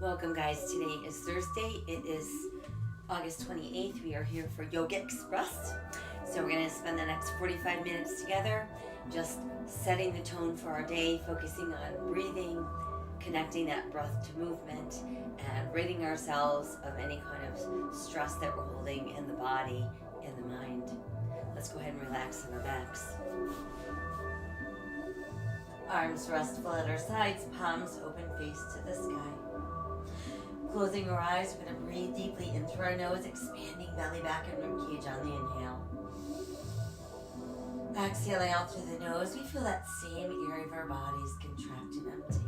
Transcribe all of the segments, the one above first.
Welcome guys, today is Thursday. It is August 28th. We are here for Yoga Express. So we're going to spend the next 45 minutes together just setting the tone for our day, focusing on breathing, connecting that breath to movement, and ridding ourselves of any kind of stress that we're holding in the body, in the mind. Let's go ahead and relax in our backs. Arms restful at our sides, palms open, face to the sky. Closing our eyes, we're going to breathe deeply in through our nose, expanding belly, back, and ribcage on the inhale. Exhaling out through the nose, we feel that same area of our bodies contract and empty.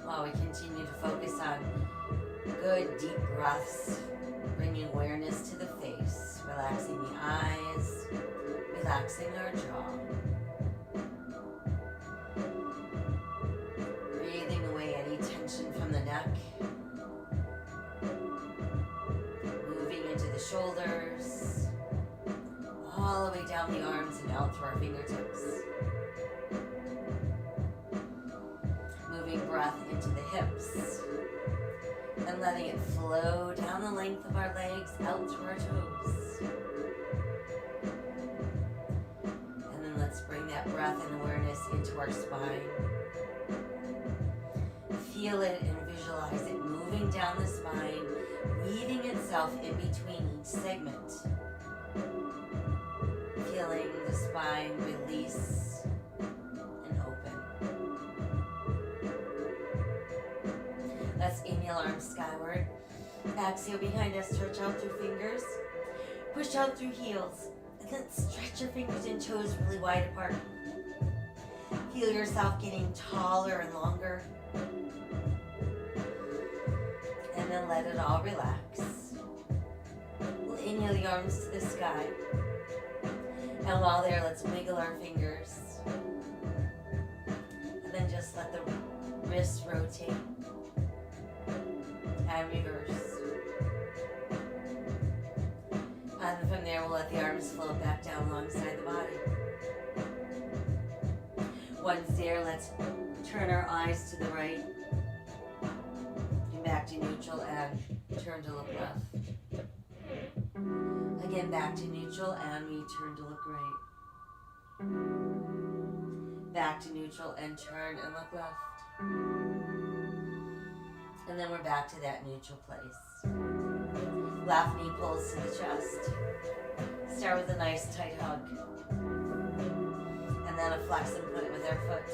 While we continue to focus on good deep breaths, bringing awareness to the face, relaxing the eyes, relaxing our jaw. Breathing away any tension from the neck. Moving into the shoulders, all the way down the arms and out through our fingertips. Moving breath into the hips and letting it flow down the length of our legs out through our toes. And then let's bring that breath and awareness into our spine. Feel it and visualize it moving down the spine, weaving itself in between each segment. Feeling the spine release and open. Let's inhale, arms skyward. Exhale behind us, stretch out through fingers. Push out through heels. And then stretch your fingers and toes really wide apart. Feel yourself getting taller and longer. And then let it all relax. We'll inhale the arms to the sky. And while there, let's wiggle our fingers. And then just let the wrists rotate. And reverse. And from there, we'll let the arms float back down alongside the body. Once there, let's turn our eyes to the right. And back to neutral and turn to look left. Again, back to neutral and we turn to look right. Back to neutral and turn and look left. And then we're back to that neutral place. Left knee pulls to the chest. Start with a nice tight hug. And then a flex and put it with our foot.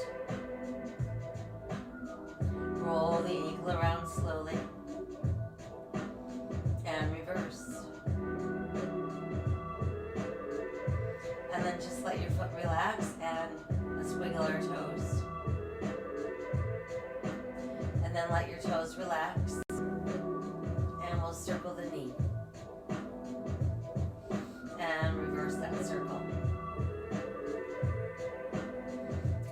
Roll the ankle around slowly. And reverse. And then just let your foot relax and let's wiggle our toes. And then let your toes relax. And we'll circle the knee. And reverse that circle.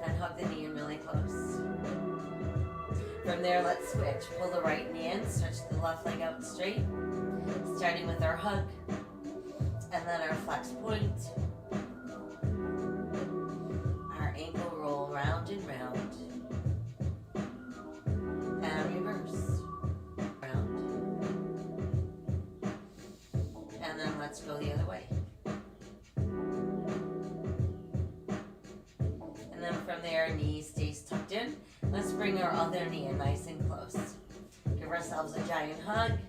And hug the knee in really close. From there, let's switch. Pull the right knee in, stretch the left leg out straight. Starting with our hug. And then our flex point. Our ankle roll round and round. And reverse. Round. And then let's go the other way. And then from there, knee stays tucked in. Let's bring our other knee in nice and close. Give ourselves a giant hug.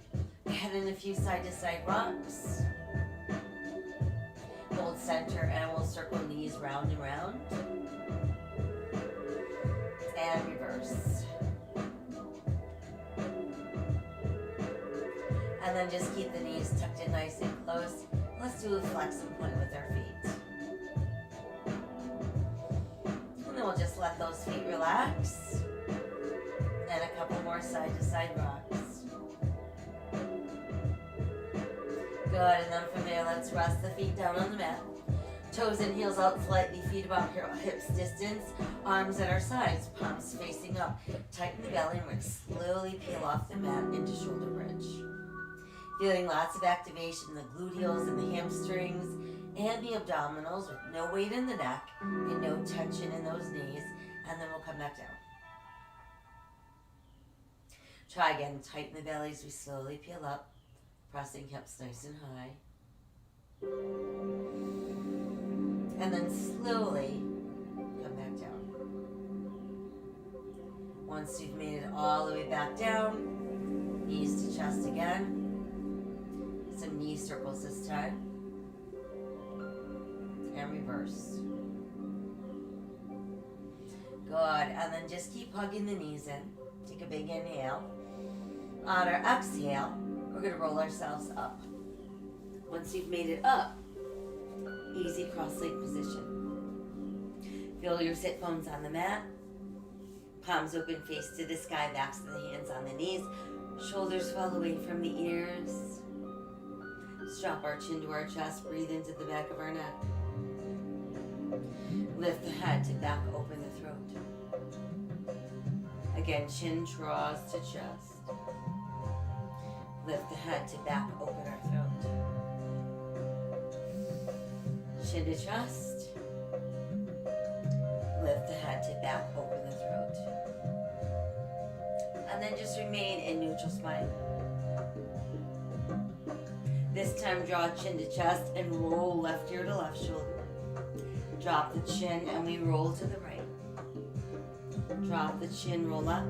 Head in a few side-to-side rocks. Hold center and we'll circle knees round and round. And reverse. And then just keep the knees tucked in nice and close. Let's do a flex and point with our feet. And then we'll just let those feet relax. And a couple more side-to-side rocks. Good, and then from there, let's rest the feet down on the mat. Toes and heels out slightly, feet about hips distance, arms at our sides, palms facing up. Tighten the belly and we're going to slowly peel off the mat into shoulder bridge. Feeling lots of activation in the gluteals and the hamstrings and the abdominals with no weight in the neck and no tension in those knees, and then we'll come back down. Try again, tighten the belly as we slowly peel up, pressing hips nice and high. And then slowly come back down. Once you've made it all the way back down, knees to chest again. Some knee circles this time. And reverse. Good, and then just keep hugging the knees in. Take a big inhale. On our exhale, we're going to roll ourselves up. Once you've made it up, easy cross-leg position. Feel your sit bones on the mat. Palms open, face to the sky, backs of the hands on the knees. Shoulders fall away from the ears. Strap our chin to our chest, breathe into the back of our neck. Lift the head to back, open the throat. Again, chin draws to chest. Lift the head to back, open our throat. Chin to chest. Lift the head to back, open the throat. And then just remain in neutral spine. This time draw chin to chest and roll left ear to left shoulder. Drop the chin and we roll to the right. Drop the chin, roll left.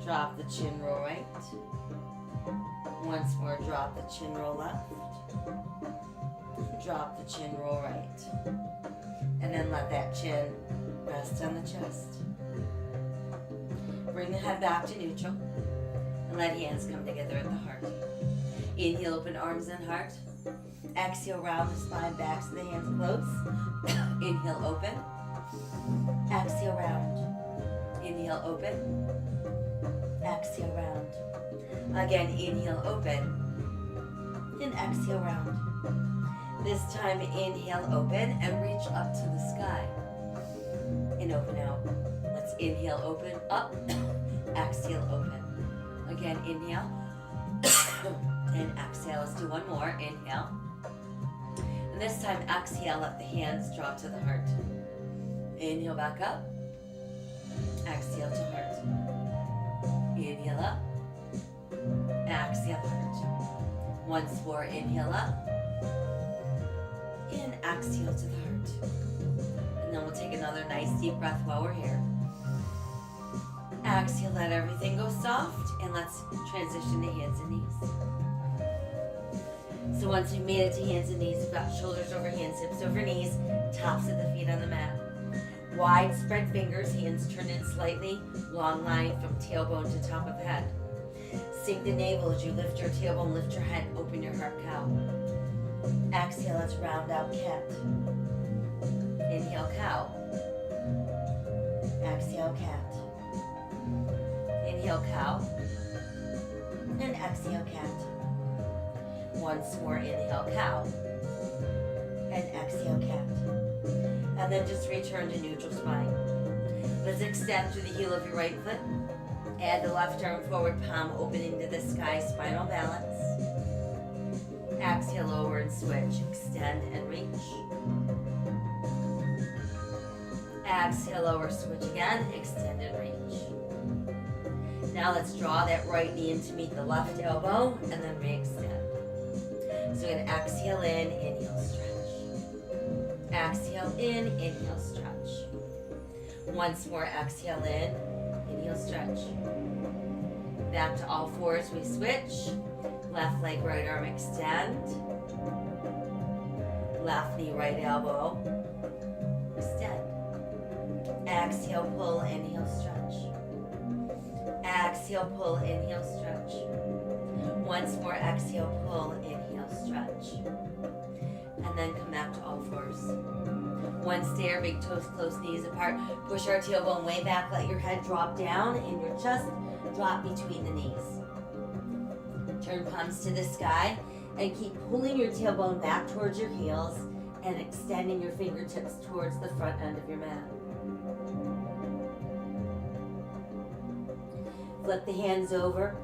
Drop the chin, roll right. Once more, drop the chin, roll left. Drop the chin, roll right. And then let that chin rest on the chest. Bring the head back to neutral. And let hands come together at the heart. Inhale, open arms and heart. Exhale, round the spine, backs of the hands close. Inhale, open. Exhale, round. Inhale, open. Exhale, round. Again, inhale, open. And exhale, round. This time, inhale, open and reach up to the sky. And open out. Let's inhale, open, up. Exhale, open. Again, inhale. And exhale. Let's do one more. Inhale. And this time, exhale, let the hands drop to the heart. Inhale back up. Exhale to heart. Inhale up. Exhale heart. Once more, inhale up. And exhale to the heart. And then we'll take another nice deep breath while we're here. Exhale, let everything go soft. And let's transition to hands and knees. So once we've made it to hands and knees, we've got shoulders over hands, hips over knees, tops of the feet on the mat. Wide spread fingers, hands turn in slightly, long line from tailbone to top of head. Sink the navel as you lift your tailbone, lift your head, open your heart cow. Exhale, let's round out cat. Inhale, cow. Exhale, cat. Inhale, cow. And exhale, cat. Once more, inhale, cow. And exhale, cat. And then just return to neutral spine. Let's extend through the heel of your right foot. Add the left arm forward, palm opening to the sky, spinal balance. Exhale, lower and switch. Extend and reach. Exhale, lower, switch again. Extend and reach. Now let's draw that right knee in to meet the left elbow and then re-extend. So we're going to exhale in, inhale, stretch. Exhale in, inhale, stretch. Once more, exhale in, inhale, stretch. Back to all fours, we switch. Left leg, right arm, extend. Left knee, right elbow, extend. Exhale, pull, inhale, stretch. Exhale, pull, inhale, stretch. Once more, exhale, pull, inhale, stretch. And then come back to all fours. One stair, big toes close, knees apart. Push our tailbone way back, let your head drop down and your chest drop between the knees. Turn palms to the sky and keep pulling your tailbone back towards your heels and extending your fingertips towards the front end of your mat. Flip the hands over.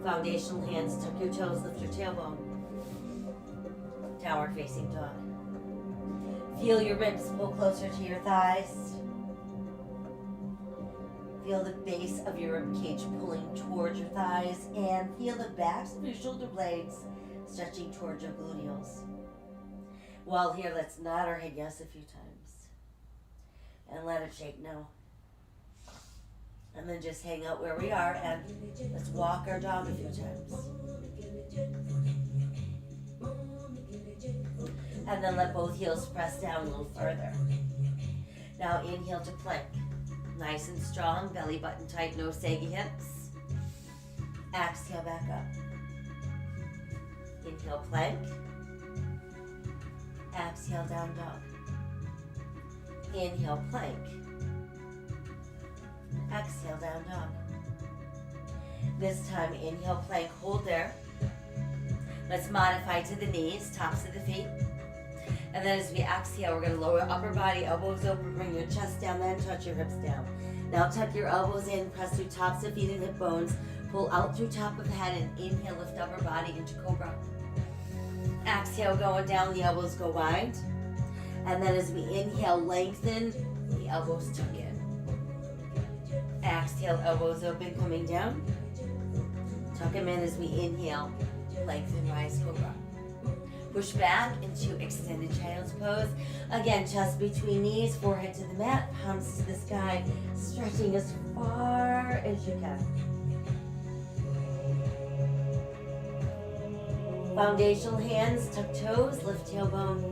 Foundational hands, tuck your toes, lift your tailbone. Downward facing dog. Feel your ribs pull closer to your thighs. Feel the base of your rib cage pulling towards your thighs, and feel the backs of your shoulder blades stretching towards your gluteals. While here, let's nod our head yes a few times. And let it shake no. And then just hang out where we are, and let's walk our dog a few times. And then let both heels press down a little further. Now inhale to plank. Nice and strong, belly button tight, no saggy hips. Exhale back up. Inhale plank. Exhale down dog. Inhale plank. Exhale down dog. This time inhale plank, hold there. Let's modify to the knees, tops of the feet. And then as we exhale, we're going to lower upper body, elbows open, bring your chest down, then touch your hips down. Now tuck your elbows in, press through tops of feet and hip bones, pull out through top of the head, and inhale, lift upper body into cobra. Exhale, going down, the elbows go wide. And then as we inhale, lengthen, the elbows tuck in. Exhale, elbows open, coming down. Tuck them in as we inhale, lengthen, rise, cobra. Push back into extended child's pose. Again, chest between knees, forehead to the mat, palms to the sky, stretching as far as you can. Foundational hands, tuck toes, lift tailbone.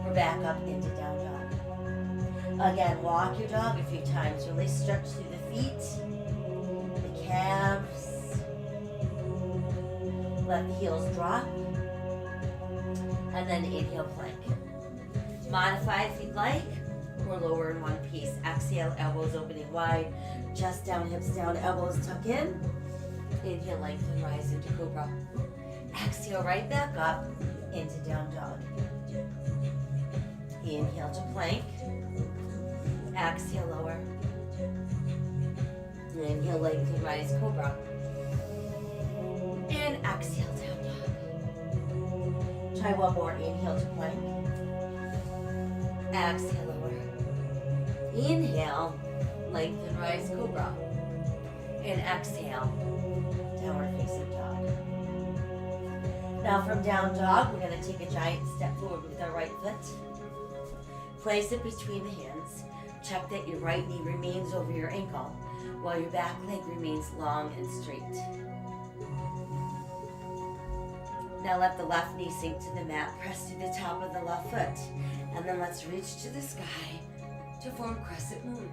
We're back up into down dog. Again, walk your dog a few times. Really stretch through the feet, the calves. Let the heels drop. And then inhale plank. Modify if you'd like, or lower in one piece. Exhale, elbows opening wide, chest down, hips down, elbows tuck in. Inhale, lengthen, rise into cobra. Exhale, right back up into down dog. Inhale to plank. Exhale, lower. Inhale, lengthen, rise, cobra. And exhale, down dog. Try one more. Inhale to plank. Exhale, lower. Inhale, lengthen, rise, cobra. And exhale, downward facing dog. Now from down dog, we're going to take a giant step forward with our right foot. Place it between the hands. Check that your right knee remains over your ankle, while your back leg remains long and straight. Now let the left knee sink to the mat, press to the top of the left foot, and then let's reach to the sky to form crescent moon.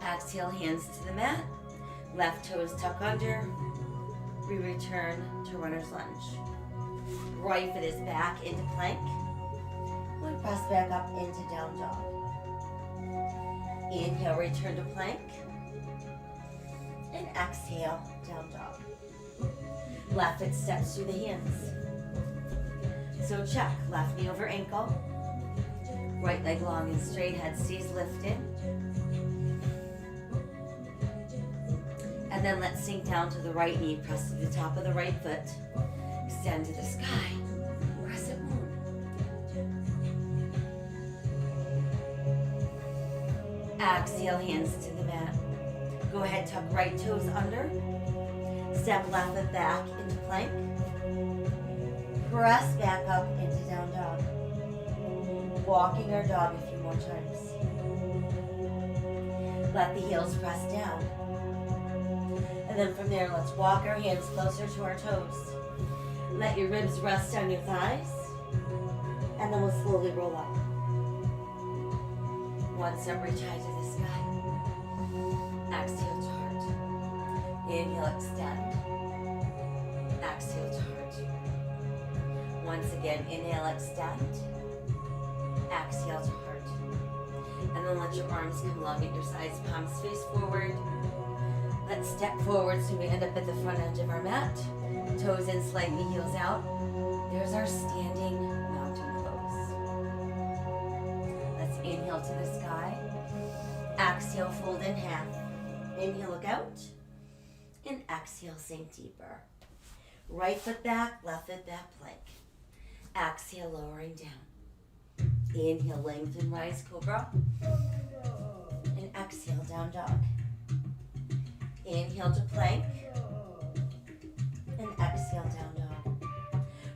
Exhale, hands to the mat, left toes tuck under. We return to runner's lunge. Right foot is back into plank. We press back up into down dog. Inhale, return to plank. And exhale, down dog. Left foot steps through the hands. So check, left knee over ankle. Right leg long and straight, head stays lifted. And then let's sink down to the right knee, press to the top of the right foot. Extend to the sky, crescent moon. Exhale, hands to the mat. Go ahead, tuck right toes under. Step left foot back into plank. Press back up into down dog. Walking our dog a few more times. Let the heels press down. And then from there, let's walk our hands closer to our toes. Let your ribs rest on your thighs. And then we'll slowly roll up. One step, reach high to the sky. Exhale to heart. Inhale, extend. Exhale to heart. Once again, inhale, extend. Exhale to heart. And then let your arms come long at your sides, palms face forward. Let's step forward so we end up at the front edge of our mat. Toes in slightly, heels out. There's our standing mountain pose. Let's inhale to the sky. Exhale, fold in half. Inhale, look out. And exhale, sink deeper. Right foot back, left foot back plank. Exhale, lowering down. Inhale, lengthen, rise, cobra. And exhale, down dog. Inhale to plank. And exhale, down dog.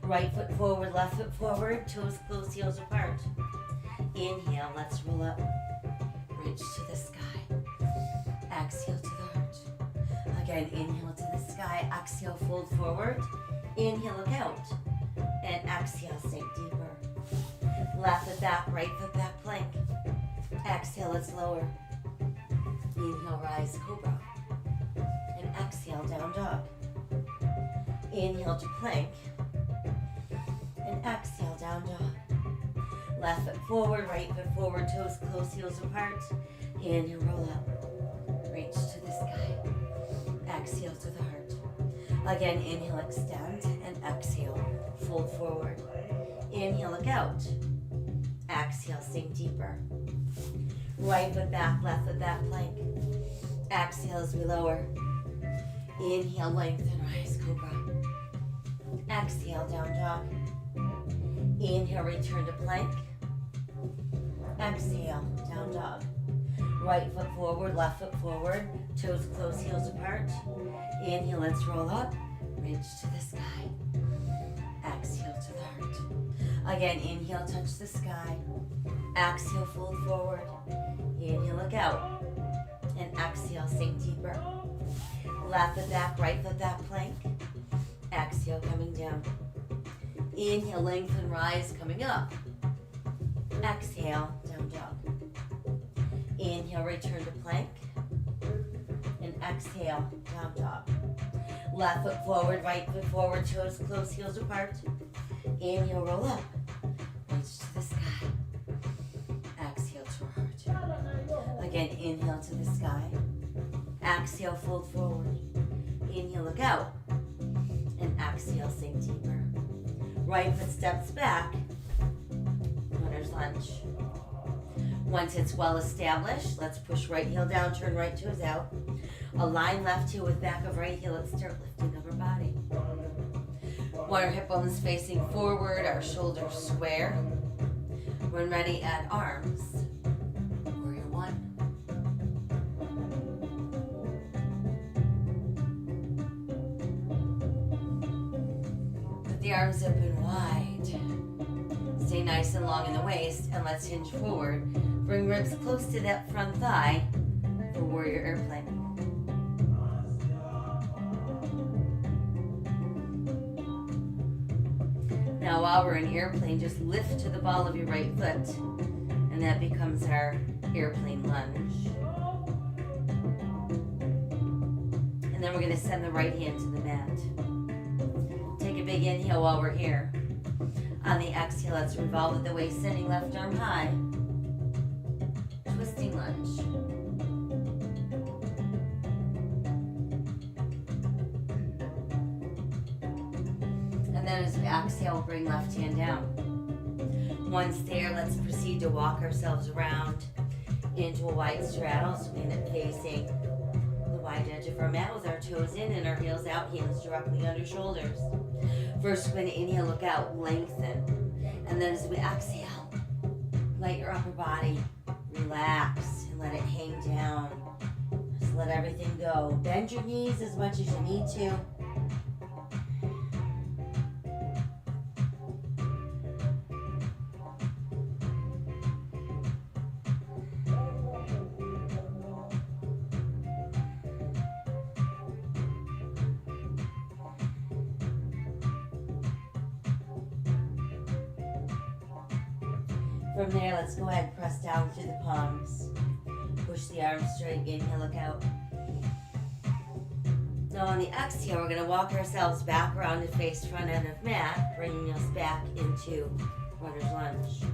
Right foot forward, left foot forward, toes close, heels apart. Inhale, let's roll up. Reach to the sky. Exhale to the heart. Again, inhale to the sky. Exhale, fold forward. Inhale, look out. And exhale, sink deeper. Left foot back, right foot back, plank. Exhale, let's lower. Inhale, rise, cobra. And exhale, down dog. Inhale to plank. And exhale, down dog. Left foot forward, right foot forward, toes close, heels apart. Inhale, roll up. Reach to the sky. Exhale to the heart. Again, inhale, extend, and exhale, fold forward. Inhale, look out. Exhale, sink deeper. Right foot back, left foot back, plank. Exhale as we lower. Inhale, lengthen, rise, cobra. Exhale, down dog. Inhale, return to plank. Exhale, down dog. Right foot forward, left foot forward, toes close, heels apart. Inhale, let's roll up, reach to the sky. Exhale to the heart. Again, inhale, touch the sky. Exhale, fold forward. Inhale, look out. And exhale, sink deeper. Left foot back, right foot back, plank. Exhale, coming down. Inhale, lengthen, rise, coming up. Exhale, down dog. Inhale, return to plank. And exhale, down dog. Left foot forward, right foot forward, toes close, heels apart. Inhale, roll up. Reach to the sky. Exhale to heart. Again, inhale to the sky. Exhale, fold forward. Inhale, look out. And exhale, sink deeper. Right foot steps back. Runner's lunge. Once it's well established, let's push right heel down, turn right toes out. Align left heel with back of right heel. Let's start lifting upper body. Want our hip bones facing forward, our shoulders square. When ready, add arms. Warrior one. Put the arms open wide. Stay nice and long in the waist, and let's hinge forward. Bring ribs close to that front thigh for warrior airplane. Now while we're in airplane, just lift to the ball of your right foot, and that becomes our airplane lunge. And then we're going to send the right hand to the mat. Take a big inhale while we're here. On the exhale, let's revolve with the waist, sending left arm high. Twisting lunge. And then as we exhale, we'll bring left hand down. Once there, let's proceed to walk ourselves around into a wide straddle, swinging it facing the wide edge of our mat with our toes in and our heels out, hands directly under shoulders. First, we're going to inhale, look out, lengthen. And then as we exhale, let your upper body relax and let it hang down. Just let everything go. Bend your knees as much as you need to. From there, let's go ahead and press down through the palms. Push the arms straight, inhale, look out. Now on the exhale, we're going to walk ourselves back around to face front end of mat, bringing us back into runner's lunge.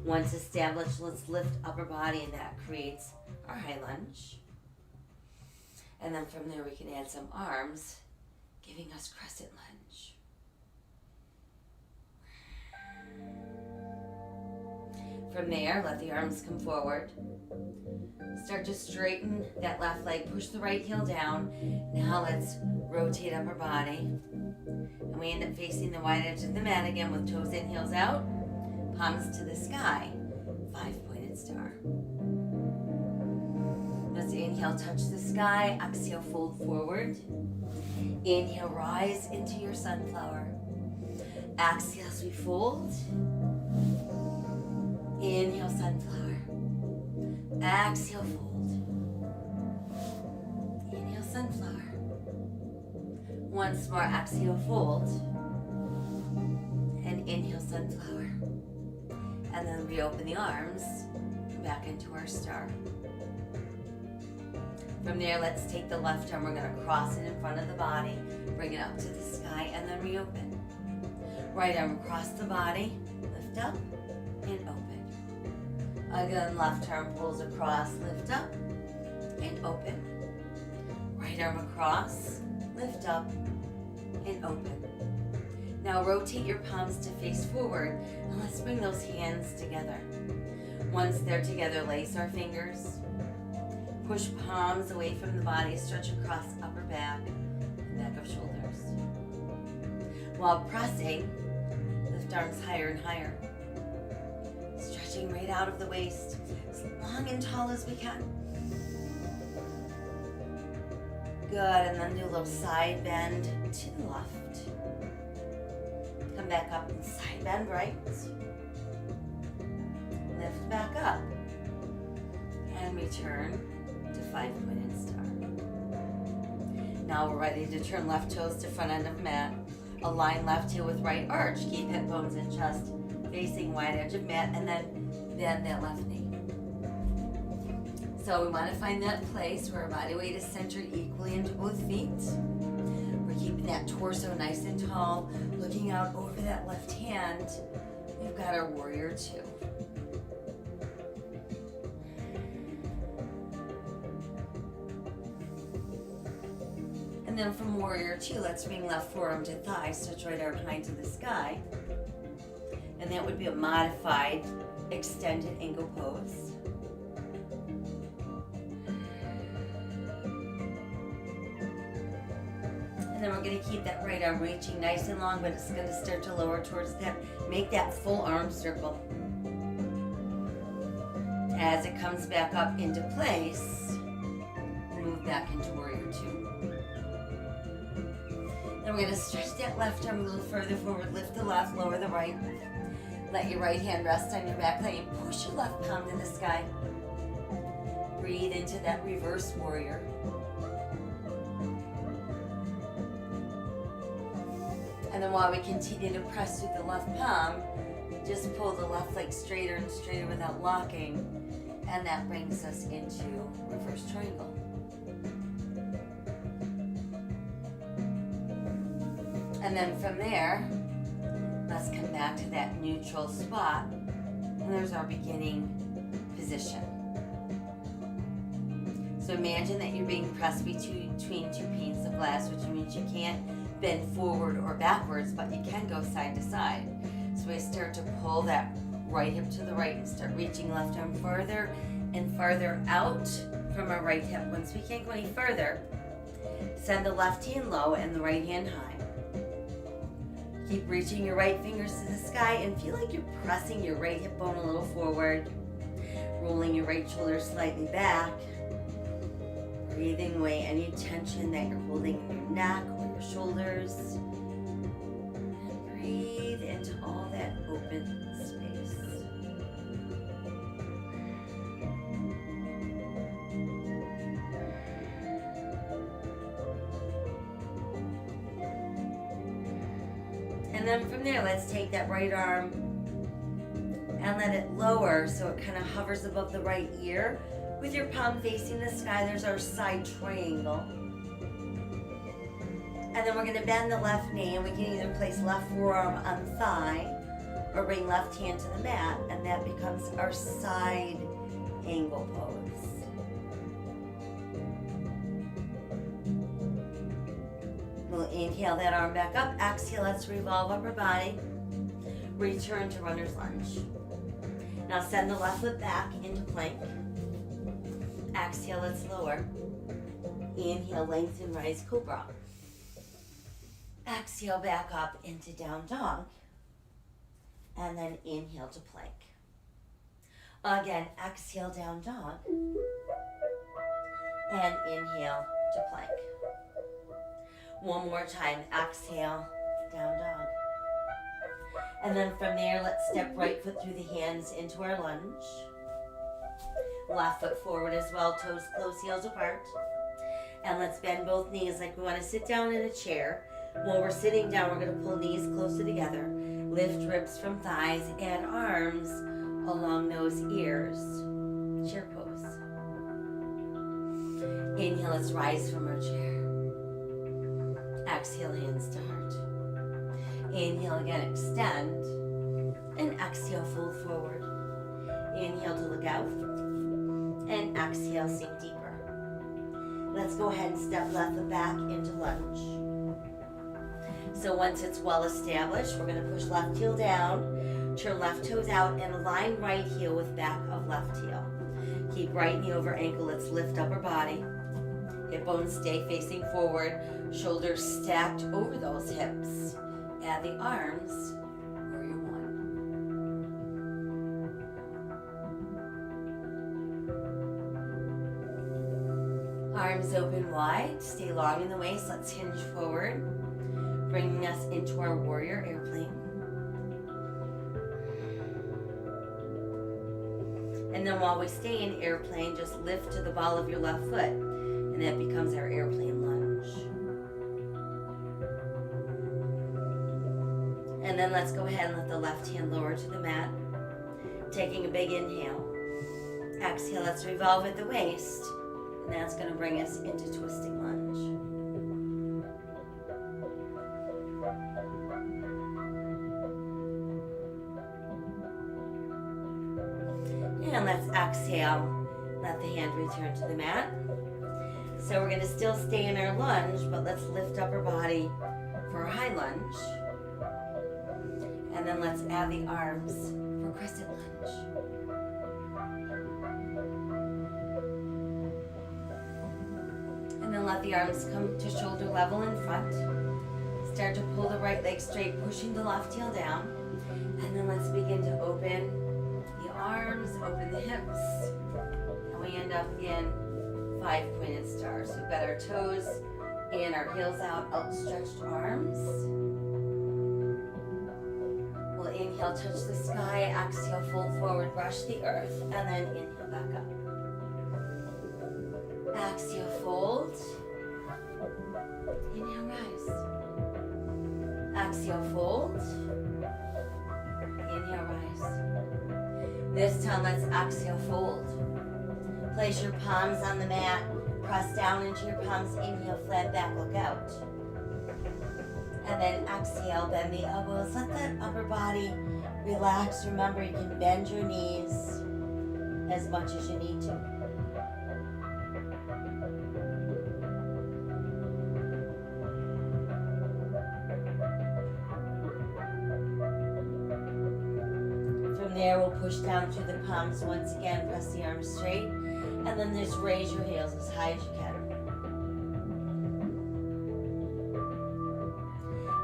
Once established, let's lift upper body, and that creates our high lunge. And then from there, we can add some arms, giving us crescent lunge. From there, let the arms come forward. Start to straighten that left leg, push the right heel down. Now let's rotate upper body. And we end up facing the wide edge of the mat again with toes in, heels out, palms to the sky. 5-pointed star. Let's inhale, touch the sky. Exhale, fold forward. Inhale, rise into your sunflower. Exhale as we fold. Inhale, sunflower. Exhale, fold. Inhale, sunflower. Once more, exhale, fold. And inhale, sunflower. And then reopen the arms. Come back into our star. From there, let's take the left arm. We're going to cross it in front of the body. Bring it up to the sky and then reopen. Right arm across the body. Lift up and open. Again, left arm pulls across, lift up, and open. Right arm across, lift up, and open. Now rotate your palms to face forward, and let's bring those hands together. Once they're together, lace our fingers. Push palms away from the body, stretch across upper back and back of shoulders. While pressing, lift arms higher and higher. Stretching right out of the waist, as long and tall as we can. Good, and then do a little side bend to the left. Come back up and side bend right. Lift back up. And return to 5-pointed star. Now we're ready to turn left toes to front end of mat. Align left heel with right arch. Keep hip bones and chest facing wide edge of mat, and then bend that left knee. So we want to find that place where our body weight is centered equally into both feet. We're keeping that torso nice and tall, looking out over that left hand. We've got our warrior two. And then from warrior two, let's bring left forearm to thigh, stretch right arm high to the sky. And that would be a modified extended angle pose. And then we're going to keep that right arm reaching nice and long, but it's going to start to lower towards the hip. Make that full arm circle. As it comes back up into place, move back into warrior two. Then we're going to stretch that left arm a little further forward, lift the left, lower the right. Let your right hand rest on your back leg and push your left palm to the sky. Breathe into that reverse warrior. And then while we continue to press through the left palm, just pull the left leg straighter and straighter without locking. And that brings us into reverse triangle. And then from there, let's come back to that neutral spot, and there's our beginning position. So imagine that you're being pressed between two panes of glass, which means you can't bend forward or backwards, but you can go side to side. So we start to pull that right hip to the right and start reaching left arm further and farther out from our right hip. Once we can't go any further, send the left hand low and the right hand high. Keep reaching your right fingers to the sky and feel like you're pressing your right hip bone a little forward, rolling your right shoulder slightly back, breathing away any tension that you're holding in your neck or your shoulders, and breathe into all that open space. And then from there, let's take that right arm and let it lower so it kind of hovers above the right ear. With your palm facing the sky, there's our side triangle. And then we're going to bend the left knee, and we can either place left forearm on thigh or bring left hand to the mat, and that becomes our side angle pose. We'll inhale that arm back up. Exhale, let's revolve upper body. Return to runner's lunge. Now send the left foot back into plank. Exhale, let's lower. Inhale, lengthen, rise, cobra. Exhale, back up into down dog. And then inhale to plank. Again, exhale, down dog. And inhale to plank. One more time, exhale, down dog. And then from there, let's step right foot through the hands into our lunge. Left foot forward as well, toes close, heels apart. And let's bend both knees like we want to sit down in a chair. While we're sitting down, we're going to pull knees closer together. Lift ribs from thighs and arms along those ears. Chair pose. Inhale, let's rise from our chair. Exhale, hands to heart. Inhale again, extend. And exhale, fold forward. Inhale to look out. And exhale, sink deeper. Let's go ahead and step left foot back into lunge. So once it's well established, we're going to push left heel down, turn left toes out, and align right heel with back of left heel. Keep right knee over ankle. Let's lift upper body. Hip bones stay facing forward. Shoulders stacked over those hips. Add the arms. Warrior one. Arms open wide. Stay long in the waist. Let's hinge forward, bringing us into our warrior airplane. And then while we stay in airplane, just lift to the ball of your left foot, and that becomes our airplane lunge. And then let's go ahead and let the left hand lower to the mat, taking a big inhale. Exhale, let's revolve at the waist, and that's going to bring us into twisting lunge. And let's exhale, let the hand return to the mat. So we're going to still stay in our lunge, but let's lift up our body for a high lunge. And then let's add the arms for crescent lunge. And then let the arms come to shoulder level in front. Start to pull the right leg straight, pushing the left heel down. And then let's begin to open the arms, open the hips. And we end up in 5-pointed stars. We've got our toes and our heels out, outstretched arms. We'll inhale, touch the sky, exhale, fold forward, brush the earth, and then inhale back up. Exhale, fold. Inhale, rise. Exhale, fold. Inhale, rise. This time, let's exhale, fold. Place your palms on the mat. Press down into your palms. Inhale, flat back, look out. And then exhale, bend the elbows. Let the upper body relax. Remember, you can bend your knees as much as you need to. From there, we'll push down through the palms once again. Press the arms straight. And then just raise your heels as high as you can.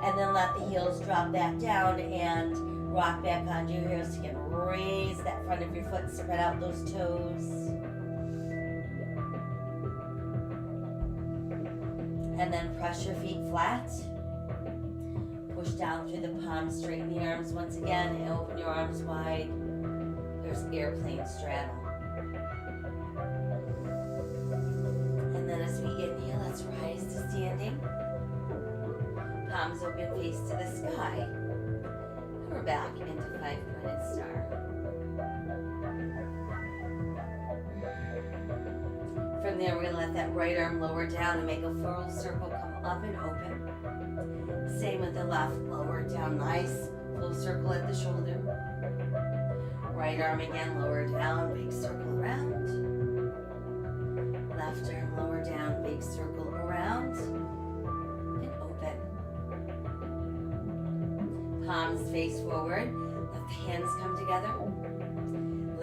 And then let the heels drop back down and rock back onto your heels again. Raise that front of your foot, spread out those toes. And then press your feet flat. Push down through the palms, straighten the arms once again, and open your arms wide. There's airplane straddle. And then as we inhale, let's rise to standing. Palms open, face to the sky. And we're back into 5-pointed star. From there, we're going to let that right arm lower down and make a full circle, come up and open. Same with the left, lower down, nice. Full circle at the shoulder. Right arm again, lower down, big circle around. Left arm lower down, big circle around. And open. Palms face forward. Let the hands come together.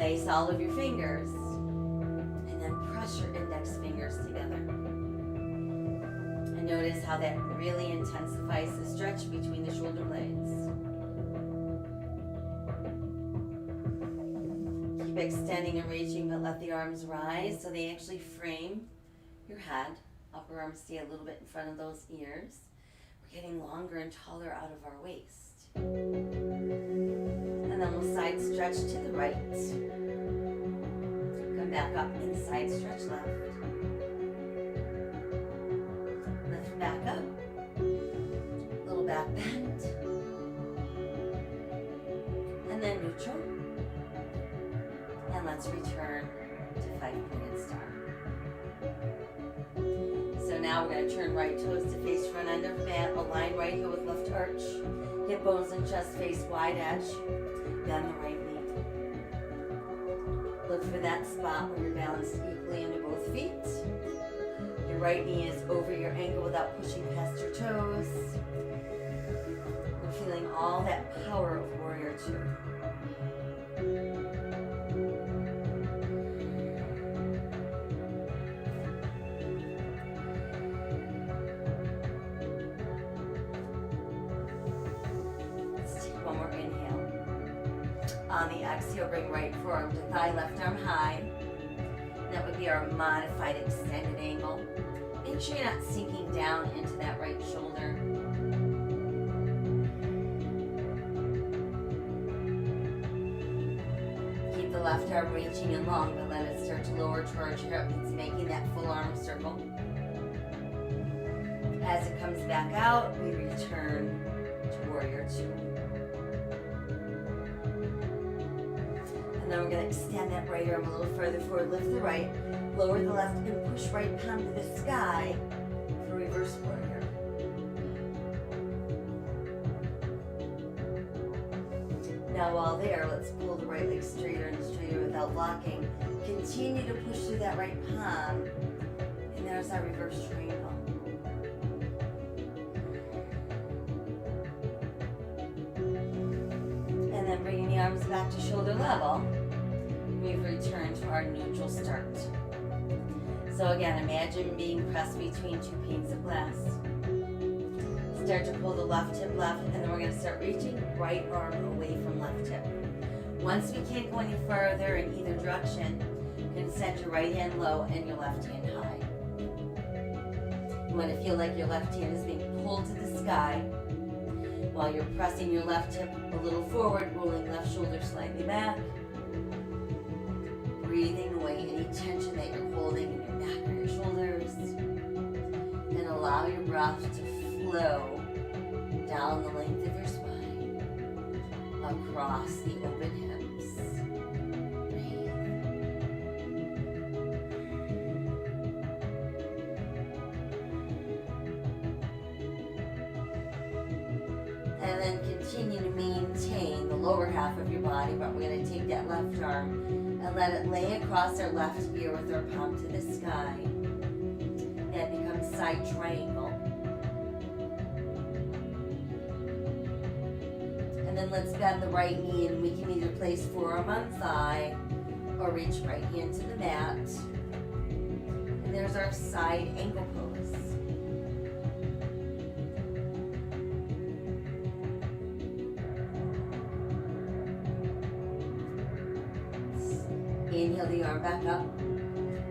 Place all of your fingers and then press your index fingers together. And notice how that really intensifies the stretch between the shoulder blades. Keep extending and reaching, but let the arms rise so they actually frame your head. Upper arms stay a little bit in front of those ears. We're getting longer and taller out of our waist. And then we'll side stretch to the right. Come back up and side stretch left. Lift back up. Little back bend. And then neutral. And let's return to 5-pointed star. So now we're going to turn right toes to face front end of mat. Align right heel with left arch. Hip bones and chest face wide edge. Bend the right knee. Look for that spot where you're balanced equally into both feet. Your right knee is over your ankle without pushing past your toes. We're feeling all that power of warrior two. On the exhale, bring right forearm to thigh, left arm high. That would be our modified extended angle. Make sure you're not sinking down into that right shoulder. Keep the left arm reaching and long, but let it start to lower towards your hip. It's making that full arm circle. As it comes back out, we return to warrior two. And then we're going to extend that right arm a little further forward, lift the right, lower the left, and push right palm to the sky for reverse warrior. Now while there, let's pull the right leg straighter and straighter without locking. Continue to push through that right palm, and there's our reverse triangle. And then bringing the arms back to shoulder level, we return to our neutral start. So again, imagine being pressed between two panes of glass. Start to pull the left hip left, and then we're going to start reaching right arm away from left hip. Once we can't go any further in either direction, you can send your right hand low and your left hand high. You want to feel like your left hand is being pulled to the sky, while you're pressing your left hip a little forward, rolling left shoulder slightly back. Breathing away any tension that you're holding in your neck or your shoulders. And allow your breath to flow down the length of your spine, across the open hips. Breathe. And then continue to maintain the lower half of your body, but we're going to take that left arm and let it lay across our left ear with our palm to the sky. That becomes side triangle. And then let's bend the right knee, and we can either place forearm on thigh or reach right hand to the mat. And there's our side angle pose. Inhale the arm back up,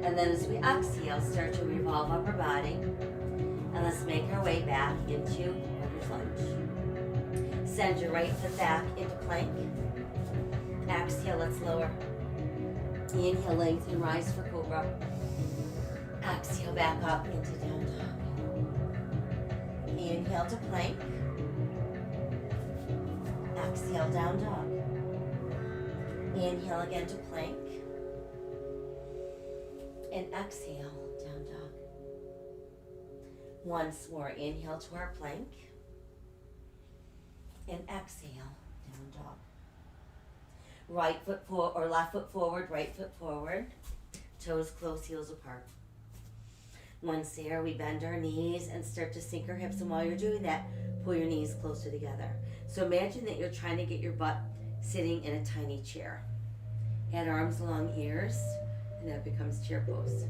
and then as we exhale, start to revolve upper body, and let's make our way back into warrior lunge. Send your right foot back into plank. Exhale, let's lower. Inhale, lengthen, rise for cobra. Exhale, back up into down dog. Inhale to plank. Exhale, down dog. Inhale again to plank. And exhale, down dog. Once more, inhale to our plank. And exhale, down dog. Right foot forward, or left foot forward, right foot forward. Toes close, heels apart. Once there, we bend our knees and start to sink our hips. And while you're doing that, pull your knees closer together. So imagine that you're trying to get your butt sitting in a tiny chair. Head, arms along ears, and that becomes chair pose.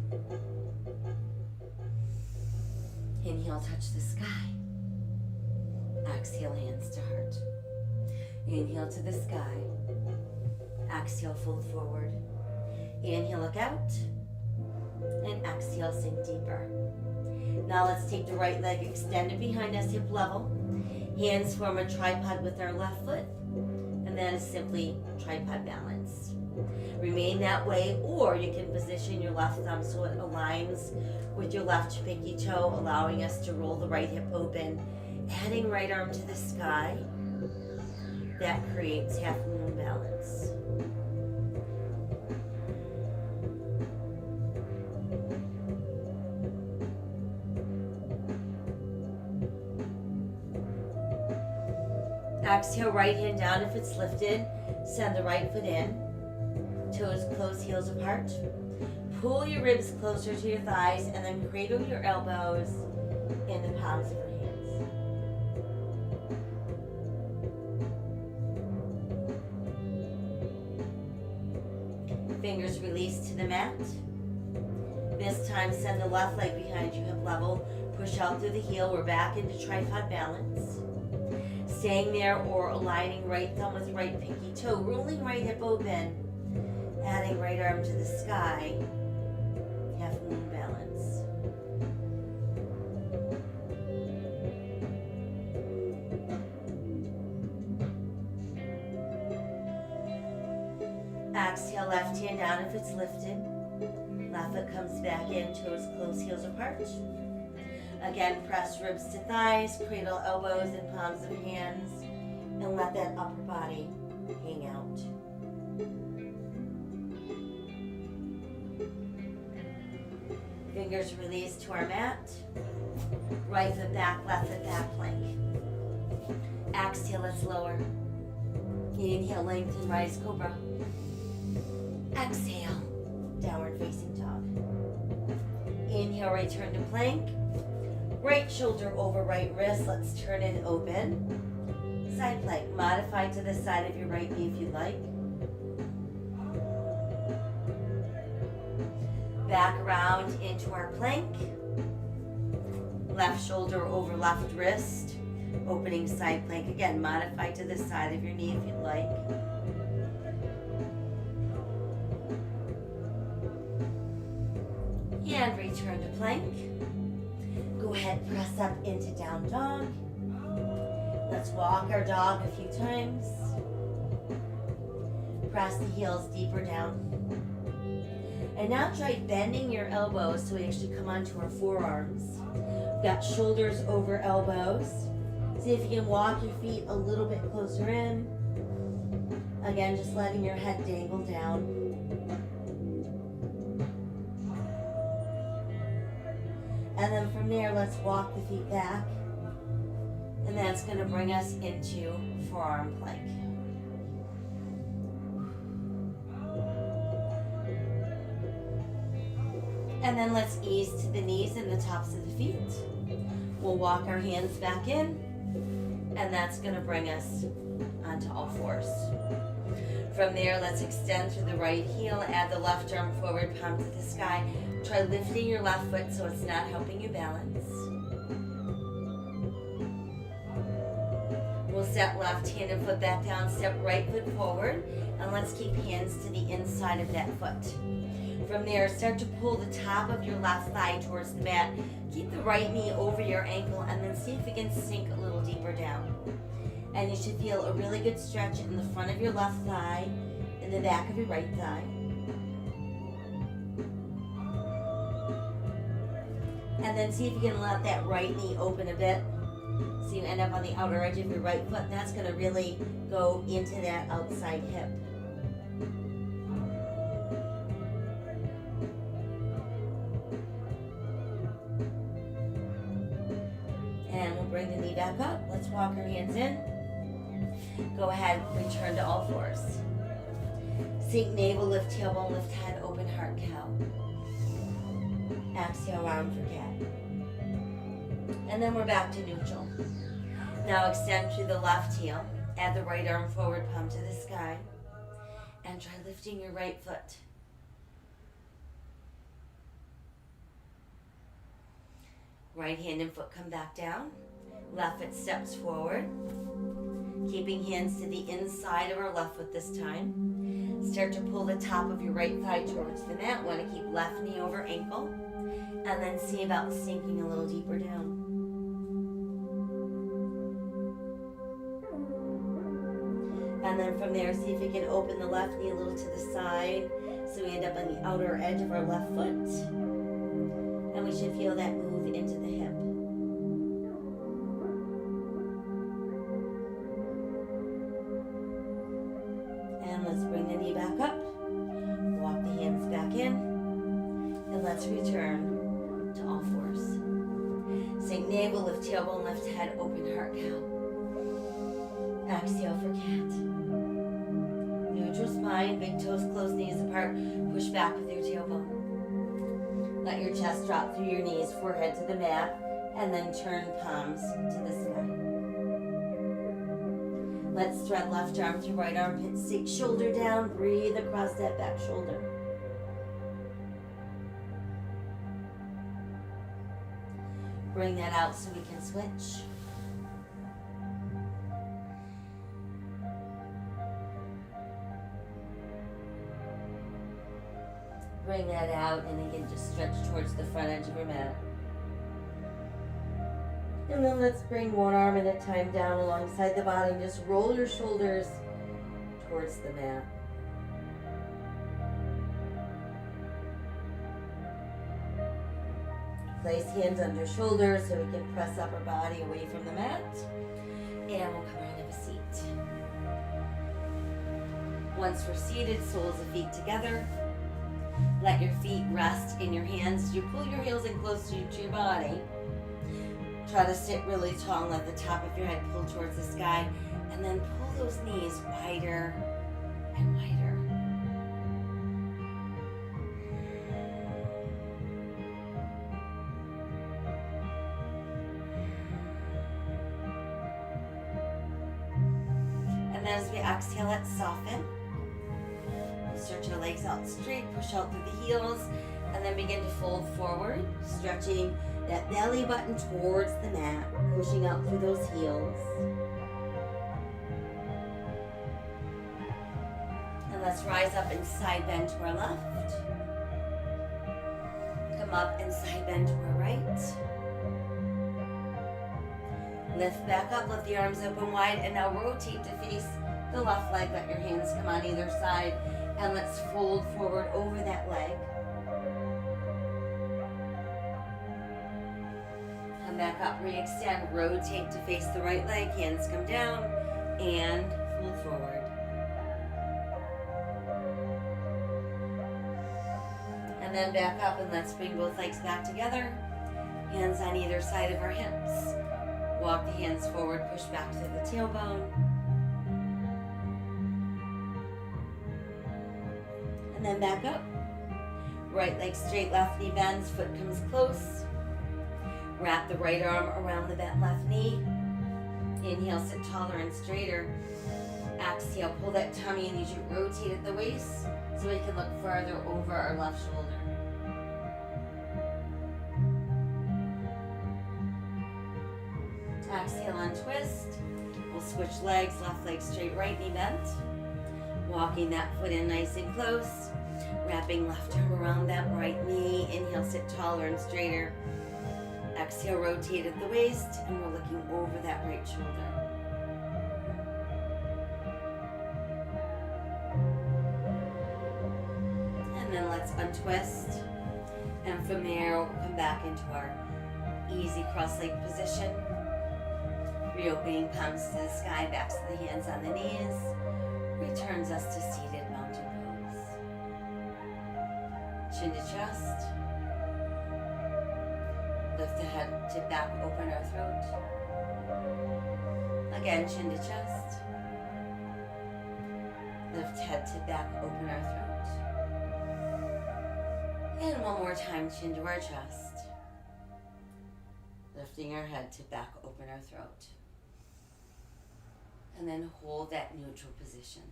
Inhale, touch the sky. Exhale, hands to heart. Inhale to the sky. Exhale, fold forward. Inhale, look out. And exhale, sink deeper. Now let's take the right leg extended behind us, hip level. Hands form a tripod with our left foot. And that is simply tripod balance. Remain that way, or you can position your left thumb so it aligns with your left pinky toe, allowing us to roll the right hip open, adding right arm to the sky. That creates half moon balance. Exhale, right hand down if it's lifted. Send the right foot in. Toes close, heels apart. Pull your ribs closer to your thighs and then cradle your elbows in the palms of your hands. Fingers release to the mat. This time send the left leg behind you, hip level. Push out through the heel. We're back into tripod balance. Staying there or aligning right thumb with right pinky toe. Rolling right hip open. Adding right arm to the sky. Half moon balance. Exhale, left hand down if it's lifted. Left foot comes back in, toes close, heels apart. Again, press ribs to thighs, cradle elbows and palms of hands, and let that upper body hang out. Fingers release to our mat. Right foot back, left foot back plank. Exhale, let's lower. Inhale, lengthen, rise, cobra. Exhale, downward facing dog. Inhale, return to plank. Right shoulder over right wrist. Let's turn it open. Side plank. Modify to the side of your right knee if you'd like. Back around into our plank. Left shoulder over left wrist. Opening side plank. Again, modify to the side of your knee if you'd like. And return to plank. Go ahead, press up into down dog. Let's walk our dog a few times. Press the heels deeper down. And now try bending your elbows so we actually come onto our forearms. We've got shoulders over elbows. See if you can walk your feet a little bit closer in. Again, just letting your head dangle down. And then from there, let's walk the feet back. And that's going to bring us into forearm plank. And then let's ease to the knees and the tops of the feet. We'll walk our hands back in. And that's going to bring us onto all fours. From there, let's extend through the right heel. Add the left arm forward, palm to the sky. Try lifting your left foot so it's not helping you balance. We'll set left hand and foot back down, step right foot forward, and let's keep hands to the inside of that foot. From there, start to pull the top of your left thigh towards the mat. Keep the right knee over your ankle, and then see if you can sink a little deeper down. And you should feel a really good stretch in the front of your left thigh, in the back of your right thigh. And then see if you can let that right knee open a bit. So you end up on the outer edge of your right foot. And that's going to really go into that outside hip. And we'll bring the knee back up. Let's walk our hands in. Go ahead, return to all fours. Sink navel, lift tailbone, lift head, open heart, cow. Exhale, round for cat. And then we're back to neutral. Now extend through the left heel. Add the right arm forward, palm to the sky. And try lifting your right foot. Right hand and foot come back down. Left foot steps forward. Keeping hands to the inside of our left foot this time. Start to pull the top of your right thigh towards the mat. Want to keep left knee over ankle. And then see about sinking a little deeper down. And then from there, see if you can open the left knee a little to the side. So we end up on the outer edge of our left foot. And we should feel that move into the hip. And let's bring the knee back up. Walk the hands back in. And let's return to all fours. Sink navel, lift tailbone, lift head, open heart cow. Exhale for cat. Neutral spine, big toes close, knees apart. Push back with your tailbone. Let your chest drop through your knees, forehead to the mat, and then turn palms to the sky. Let's thread left arm to right armpit, sink shoulder down, breathe across that back shoulder. Bring that out so we can switch. Bring that out, and again, just stretch towards the front edge of your mat. And then let's bring one arm at a time down alongside the body. Just roll your shoulders towards the mat. Place hands under shoulders so we can press upper body away from the mat. And we'll come around and have a seat. Once we're seated, soles of feet together. Let your feet rest in your hands. You pull your heels in close to your body. Try to sit really tall and let the top of your head pull towards the sky. And then pull those knees wider and wider. And then as we exhale, let's soften. Stretch your legs out straight, push out through the heels, and then begin to fold forward, stretching that belly button towards the mat, pushing out through those heels. And let's rise up and side bend to our left. Come up and side bend to our right. Lift back up, lift the arms open wide, and now rotate to face the left leg. Let your hands come on either side. And let's fold forward over that leg. Come back up, re-extend, rotate to face the right leg, hands come down, and fold forward. And then back up, and let's bring both legs back together. Hands on either side of our hips. Walk the hands forward, push back to the tailbone. And then back up. Right leg straight, left knee bends, foot comes close. Wrap the right arm around the bent left knee. Inhale, sit taller and straighter. Exhale, pull that tummy and use your rotate at the waist so we can look farther over our left shoulder. Exhale, untwist. We'll switch legs, left leg straight, right knee bent. Walking that foot in nice and close. Wrapping left arm around that right knee. Inhale, sit taller and straighter. Exhale, rotate at the waist, and we're looking over that right shoulder. And then let's untwist. And from there, we'll come back into our easy cross-leg position. Reopening palms to the sky, backs of the hands on the knees. Returns us to seated mountain pose. Chin to chest. Lift the head, tip back, open our throat. Again, chin to chest. Lift head, tip back, open our throat. And one more time, chin to our chest. Lifting our head, tip back, open our throat. And then hold that neutral position.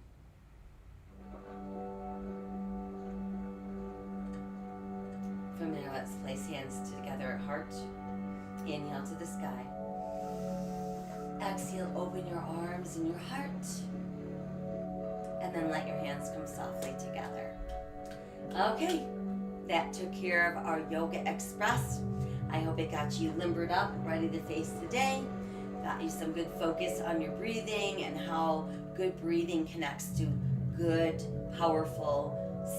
From there, let's place hands together at heart. Inhale to the sky. Exhale, open your arms and your heart. And then let your hands come softly together. Okay, that took care of our Yoga Express. I hope it got you limbered up, ready to face the day. Got you some good focus on your breathing and how good breathing connects to good, powerful,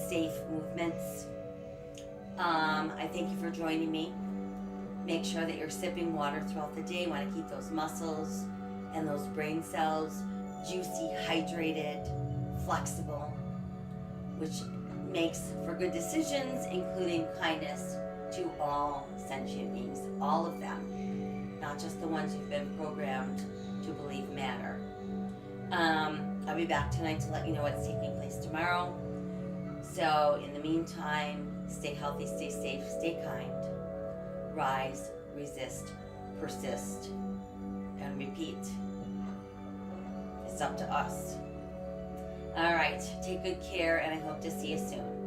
safe movements. I thank you for joining me. Make sure that you're sipping water throughout the day. You want to keep those muscles and those brain cells juicy, hydrated, flexible, which makes for good decisions, including kindness to all sentient beings, all of them, not just the ones you've been programmed to believe matter. I'll be back tonight to let you know what's taking place tomorrow. So in the meantime, stay healthy, stay safe, stay kind. Rise, resist, persist, and repeat. It's up to us. All right, take good care, and I hope to see you soon.